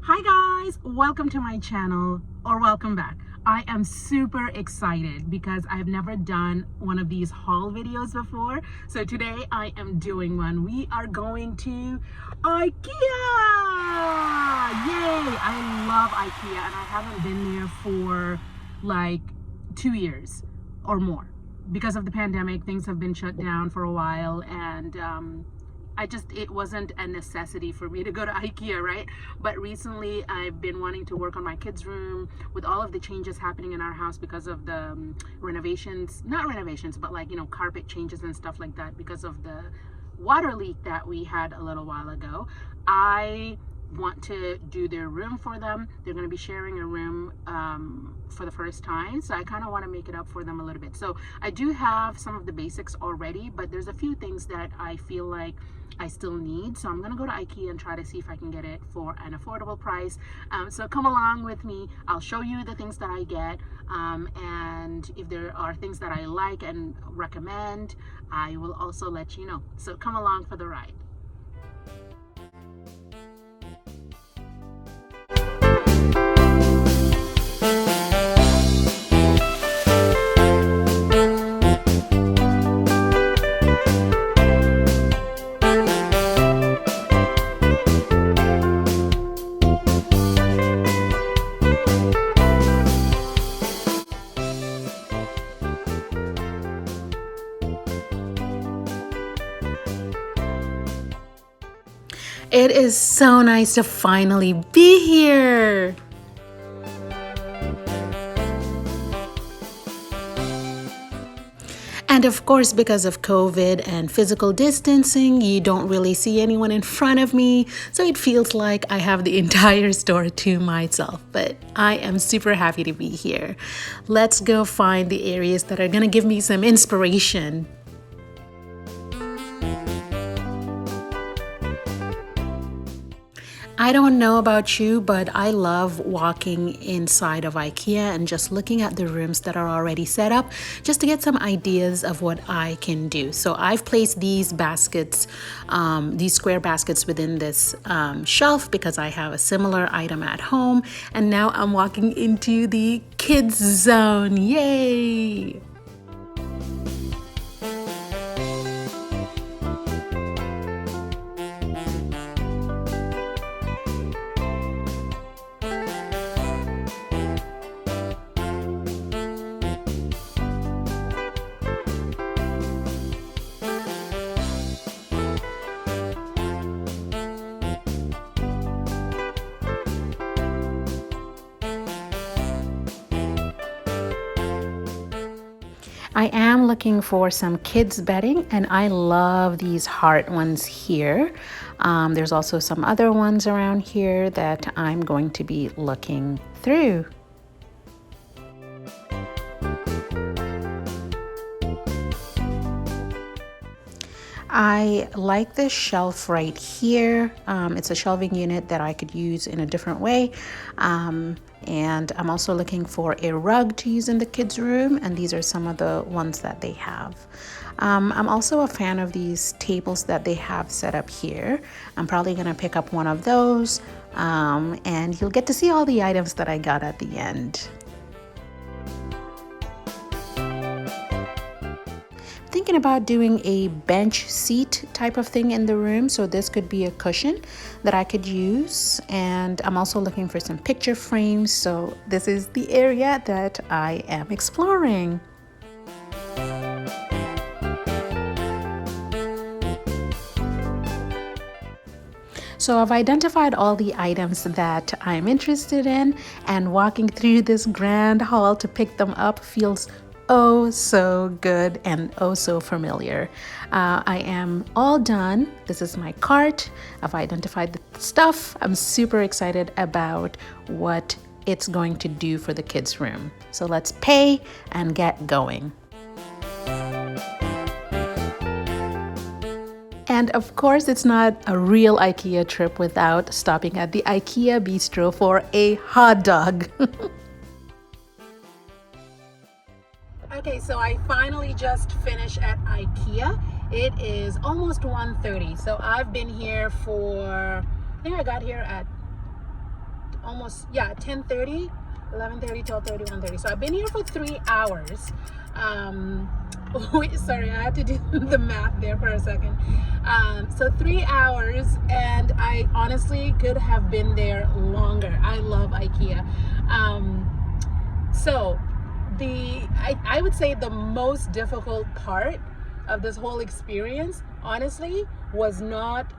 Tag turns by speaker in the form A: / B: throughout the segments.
A: Hi guys, welcome to my channel, or welcome back. I am super excited because I've never done one of these haul videos before. So today I am doing one. We are going to IKEA! Yay! I love IKEA and I haven't been there for like 2 years or more. Because of the pandemic, things have been shut down for a while, and it wasn't a necessity for me to go to IKEA, right? But recently I've been wanting to work on my kids' room with all of the changes happening in our house because of the renovations, not renovations, but like, carpet changes and stuff like that because of the water leak that we had a little while ago. I want to do their room for them. They're going to be sharing a room for the first time, so I kind of want to make it up for them a little bit. So I do have some of the basics already, but there's a few things that I feel like I still need, so I'm gonna go to IKEA and try to see if I can get it for an affordable price. So come along with me. I'll show you the things that I get, and if there are things that I like and recommend, I will also let you know. So come along for the ride. It is so nice to finally be here. And of course, because of COVID and physical distancing, you don't really see anyone in front of me. So it feels like I have the entire store to myself. But I am super happy to be here. Let's go find the areas that are gonna give me some inspiration. I don't know about you, but I love walking inside of IKEA and just looking at the rooms that are already set up just to get some ideas of what I can do. So I've placed these baskets, these square baskets within this shelf because I have a similar item at home. And now I'm walking into the kids zone. Yay! I am looking for some kids bedding, and I love these heart ones here. There's also some other ones around here that I'm going to be looking through. I like this shelf right here. It's a shelving unit that I could use in a different way. And I'm also looking for a rug to use in the kids' room, and these are some of the ones that they have. I'm also a fan of these tables that they have set up here. I'm probably gonna pick up one of those, and you'll get to see all the items that I got at the end. Thinking about doing a bench seat type of thing in the room, so this could be a cushion that I could use. And I'm also looking for some picture frames, so this is the area that I am exploring. So I've identified all the items that I'm interested in, and walking through this grand hall to pick them up feels oh so good and oh so familiar. I am all done. This is my cart. I've identified the stuff. I'm super excited about what it's going to do for the kids' room. So let's pay and get going. And of course, it's not a real IKEA trip without stopping at the IKEA Bistro for a hot dog. Okay, so I finally just finished at IKEA. It is almost 1:30, so I've been here for, I think I got here at almost, yeah, 10:30, 11:30, 12:30, 1:30. So I've been here for 3 hours. Wait, sorry, I had to do the math there for a second. So 3 hours, and I honestly could have been there longer. I love IKEA. So I would say the most difficult part of this whole experience, honestly, was not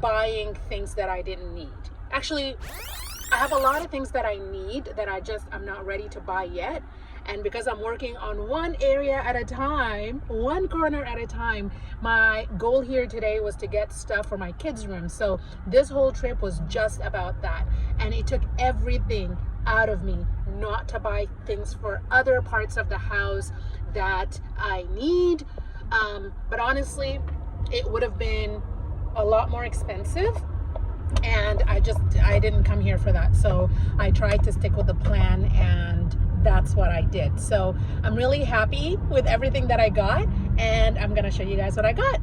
A: buying things that I didn't need. Actually, I have a lot of things that I need that I'm not ready to buy yet. And because I'm working on one area at a time, one corner at a time, my goal here today was to get stuff for my kids' room. So this whole trip was just about that. And it took everything out of me not to buy things for other parts of the house that I need. But honestly, it would have been a lot more expensive, and I didn't come here for that. So I tried to stick with the plan, and that's what I did. So I'm really happy with everything that I got, and I'm gonna show you guys what I got.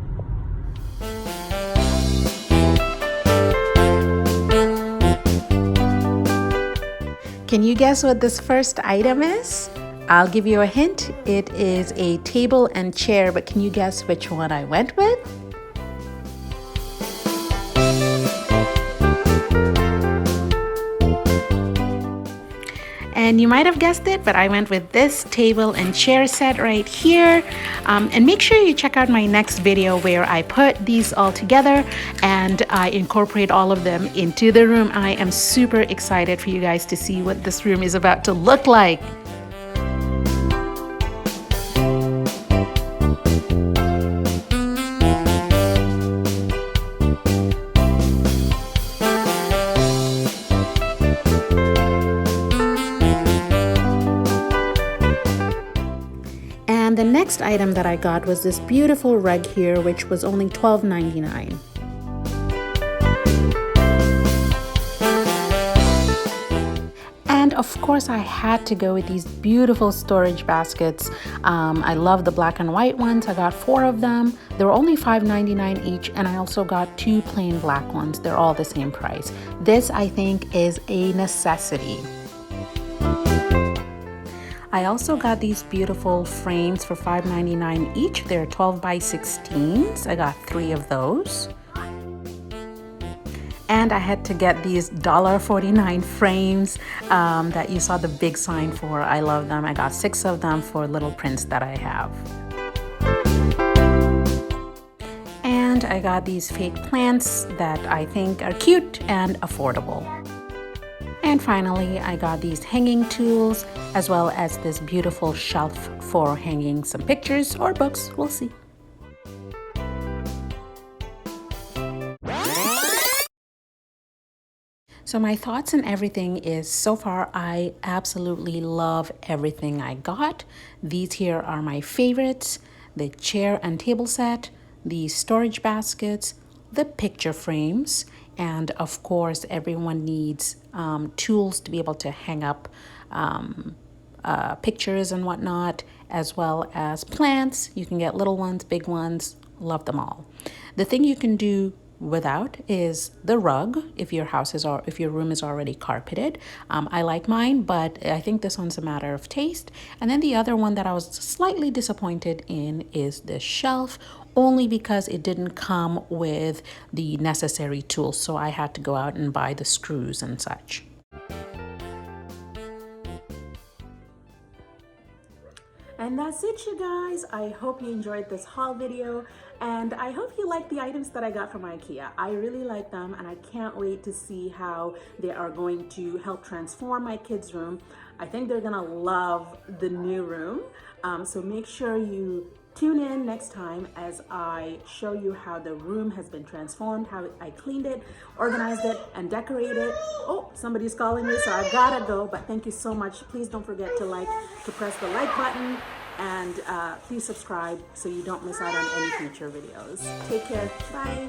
A: Can you guess what this first item is? I'll give you a hint. It is a table and chair, but can you guess which one I went with? And you might have guessed it, but I went with this table and chair set right here. And make sure you check out my next video where I put these all together and I incorporate all of them into the room. I am super excited for you guys to see what this room is about to look like. And the next item that I got was this beautiful rug here, which was only $12.99. And of course, I had to go with these beautiful storage baskets. I love the black and white ones. I got 4 of them. They were only $5.99 each, and I also got 2 plain black ones. They're all the same price. This, I think, is a necessity. I also got these beautiful frames for $5.99 each. They're 12 by 16s. I got 3 of those. And I had to get these $1.49 frames that you saw the big sign for. I love them. I got 6 of them for little prints that I have. And I got these fake plants that I think are cute and affordable. And finally, I got these hanging tools, as well as this beautiful shelf for hanging some pictures or books. We'll see. So my thoughts on everything is, so far, I absolutely love everything I got. These here are my favorites: the chair and table set, the storage baskets, the picture frames, and of course, everyone needs tools to be able to hang up pictures and whatnot, as well as plants. You can get little ones, big ones, love them all. The thing you can do without is the rug if your room is already carpeted. I like mine, but I think this one's a matter of taste. And then the other one that I was slightly disappointed in is the shelf, only because it didn't come with the necessary tools, so I had to go out and buy the screws and such. And that's it, you guys. I hope you enjoyed this haul video, and I hope you like the items that I got from IKEA. I really like them, and I can't wait to see how they are going to help transform my kids' room. I think they're gonna love the new room. So make sure you tune in next time as I show you how the room has been transformed, how I cleaned it, organized it, and decorated it. Oh, somebody's calling me, so I gotta go, but thank you so much. Please don't forget to press the like button, and please subscribe so you don't miss out on any future videos. Take care, bye.